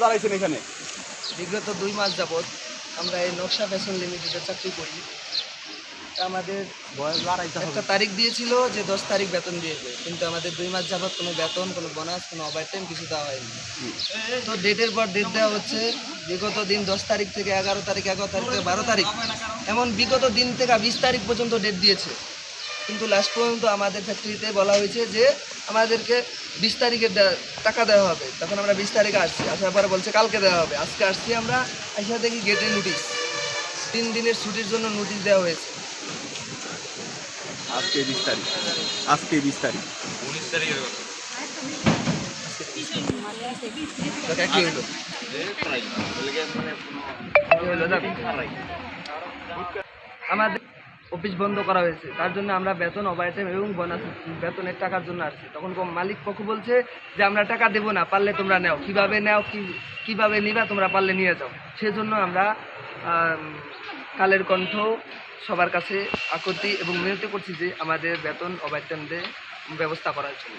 দাঁড়াইছেন এখানে? বিগত 2 মাস যাবৎ আমরা এই নকশা ফ্যাশন লিমিটেডে চাকরি করি। আমাদের একটা তারিখ দিয়েছিল যে 10 তারিখ বেতন দিয়েছে, কিন্তু আমাদের 2 মাস যাবৎ কোনো বেতন, কোনো বোনাস, কোনো ওভারটাইম কিছু দেওয়া হয়নি। তো ডেটের পর ডেট দেওয়া হচ্ছে। বিগত দিন 10 তারিখ থেকে 11 তারিখ, 11 তারিখ থেকে 12 তারিখ, এমন বিগত দিন থেকে 20 তারিখ পর্যন্ত ডেট দিয়েছে। কিন্তু লাস্ট পর্যন্ত আমাদের ফ্যাক্টরিতে বলা হয়েছে যে আমাদেরকে 20 তারিখে টাকা দেওয়া হবে। তখন আমরা 20 তারিখে আসছি, আসার পরে বলছে কালকে দেওয়া হবে। আজকে আসছি আমরা, এসে দেখি গেটে নোটিশ, 3 দিনের ছুটির জন্য নোটিশ দেওয়া হয়েছে। আজকে 20 তারিখ, আজকে 20 তারিখ, 19 তারিখের কথা। কি হলো? আমাদের অফিস বন্ধ করা হয়েছে, তার জন্য আমরা বেতন, ওভারটাইম এবং বোনাস, বেতনের টাকার জন্য আসছি। তখন মালিক পক্ষ বলছে যে আমরা টাকা দেবো না, পারলে তোমরা নাও, কীভাবে নাও, কীভাবে নিবা, তোমরা পারলে নিয়ে যাও। সেজন্য আমরা কালের কণ্ঠ সবার কাছে আকুতি এবং মিনতি করছি যে আমাদের বেতন, ওভারটাইম ব্যবস্থা করার জন্য।